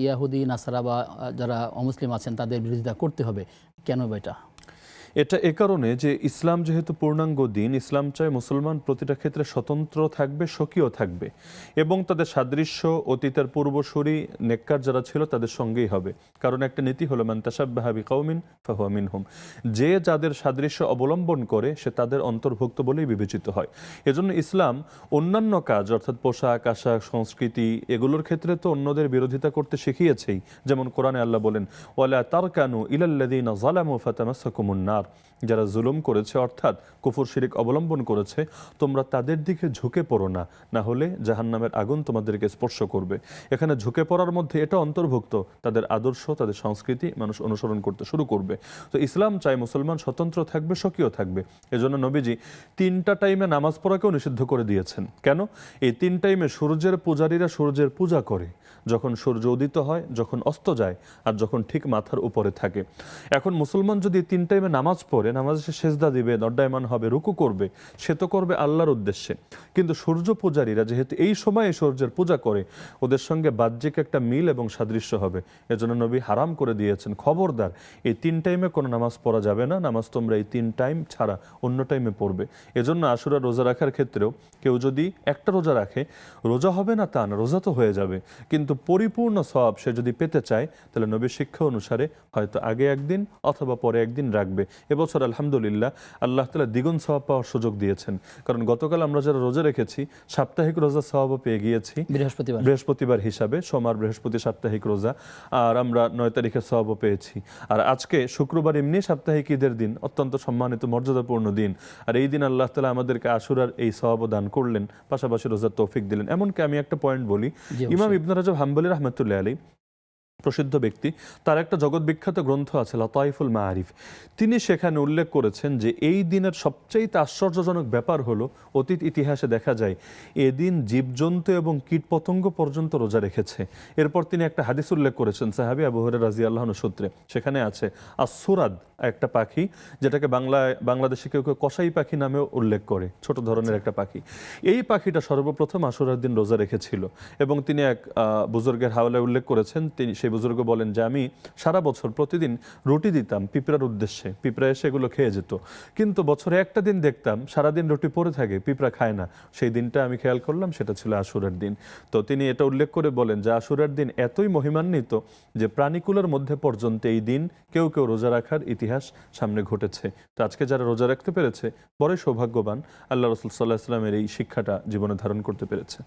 ইয়াহুদি নাসারা বা যারা অমুসলিম আছেন তাদের বিরোধিতা করতে হবে, কেন বা এটা? এটা এ কারণে যে ইসলাম যেহেতু পূর্ণাঙ্গ দিন, ইসলাম চায় মুসলমান প্রতিটা ক্ষেত্রে স্বতন্ত্র থাকবে, স্বকীয় থাকবে এবং তাদের সাদৃশ্য অতীতের পূর্বসূরি নেককার যারা ছিল তাদের সঙ্গেই হবে। কারণ একটা নীতি হলো মান তাশাব্বাহা বিকাউমিন ফাহুয়া মিনহুম, যে যাদের সাদৃশ্য অবলম্বন করে সে তাদের অন্তর্ভুক্ত বলেই বিবেচিত হয়। এজন্য ইসলাম অন্যান্য কাজ অর্থাৎ পোশাক আশাক সংস্কৃতি এগুলোর ক্ষেত্রে তো অন্যদের বিরোধিতা করতে শিখিয়েছেই। যেমন কোরআনে আল্লাহ বলেন ওয়ালা তারকানু ইলাল্লাযীনা যালামু ফাতামাসসাকুমুন নার, যারা জুলুম করেছে অর্থাৎ কুফর শিরিক অবলম্বন করেছে তোমরা তাদের দিকে ঝুঁকে পড়ো না, না হলে জাহান্নামের আগুন তোমাদেরকে স্পর্শ করবে। এখানে ঝুঁকে পড়ার মধ্যে এটা অন্তর্ভুক্ত তাদের আদর্শ তাদের সংস্কৃতি মানুষ অনুসরণ করতে শুরু করবে। তো ইসলাম চায় মুসলমান স্বতন্ত্র থাকবে, স্বকীয় থাকবে। এজন্য নবীজি 3টা টাইমে নামাজ পড়াকেও নিষিদ্ধ করে দিয়েছেন। কেন? এই 3 টাইমে সূর্যের পূজারীরা সূর্যের পূজা করে, যখন সূর্য উদিত হয়, যখন অস্ত যায়, আর যখন ঠিক মাথার উপরে থাকে। এখন মুসলমান যদি 3 টাইমে নামাজ পড়ে, নামাজে সে সেজদা দিবে, দণ্ডায়মান হবে, রুকু করবে, সে তো করবে আল্লাহর উদ্দেশ্যে। কিন্তু সূর্য পূজারীরা যেহেতু এই সময়ে সূর্যের পূজা করে, ওদের সঙ্গে বাহ্যিক একটা মিল এবং সাদৃশ্য হবে। এজন্য নবী হারাম করে দিয়েছেন, খবরদার এই 3 টাইমে কোনো নামাজ পড়া যাবে না, নামাজ তোমরা এই 3 টাইম ছাড়া অন্য টাইমে পড়বে। এজন্য আশুরা রোজা রাখার ক্ষেত্রেও কেউ যদি একটা রোজা রাখে, রোজা হবে না তা না, রোজা তো হয়ে যাবে, কিন্তু পরিপূর্ণ সওয়াব সে যদি পেতে চায় তাহলে নবীর শিক্ষা অনুসারে হয়তো আগে একদিন অথবা পরে একদিন রাখবে। এবছর আলহামদুলিল্লাহ আল্লাহ তাআলা দ্বিগুণ সওয়াব পাওয়ার সুযোগ দিয়েছেন। কারণ গতকাল আমরা যারা রোজা রেখেছি সাপ্তাহিক রোজা সওয়াবও পেয়ে গিয়েছি বৃহস্পতিবার হিসাবে, সোমবার বৃহস্পতি সাপ্তাহিক রোজা, আর আমরা 9 তারিখের সওয়াবও পেয়েছি। আর আজকে শুক্রবার এমনি সাপ্তাহিক ঈদের দিন, অত্যন্ত সম্মানিত মর্যাদাপূর্ণ দিন। আর এই দিন আল্লাহ তাআলা আমাদেরকে আশুরার এই সওয়াবও দান করলেন, পাশাপাশি রোজার তৌফিক দিলেন। এমনকি আমি একটা পয়েন্ট বলি, ইমাম ইবনে রাজব হাম্বলী রাহমাতুল্লাহ আলাইহি প্রসিদ্ধ ব্যক্তি, তার একটা জগৎ বিখ্যাত গ্রন্থ আছে লতাইফুল মাআরিফ। তিনি সেখানে উল্লেখ করেছেন যে এই দিনের সবচেয়ে আশ্চর্যজনক ব্যাপার হলো অতীত ইতিহাসে দেখা যায় এদিন জীবজন্তু এবং কীটপতঙ্গ পর্যন্ত রোজা রেখেছে। এরপর তিনি একটা হাদিস উল্লেখ করেছেন সাহাবী আবু হুরায়রা রাদিয়াল্লাহু আনহু সূত্রে। সেখানে আছে আসুরাদ, একটা পাখি যেটাকে বাংলাদেশে কেউ কেউ কসাই পাখি নামেও উল্লেখ করে, ছোট ধরনের একটা পাখি। এই পাখিটা সর্বপ্রথম আশুরার দিন রোজা রেখেছিল এবং তিনি এক বুজুর্গের হাওলায় উল্লেখ করেছেন। তিনি সেই বুজুর্গ বলেন যে আমি সারা বছর প্রতিদিন রুটি দিতাম পিঁপড়ার উদ্দেশ্যে, পিঁপড়া এসে এগুলো খেয়ে যেত, কিন্তু বছরে একটা দিন দেখতাম সারাদিন রুটি পড়ে থাকে, পিঁপড়া খায় না। সেই দিনটা আমি খেয়াল করলাম, সেটা ছিল আশুরার দিন। তো তিনি এটা উল্লেখ করে বলেন যে আশুরার দিন এতই মহিমান্বিত যে প্রাণীকুলের মধ্যে পর্যন্ত এই দিন কেউ কেউ রোজা রাখার ইতিহাস সামনে ঘটেছে। তো আজকে যারা রোজা রাখতে পেরেছে বড়ই সৌভাগ্যবান, আল্লাহ রাসূল সাল্লাল্লাহু আলাইহি ওয়াসাল্লামের এই শিক্ষাটা জীবনে ধারণ করতে পেরেছে।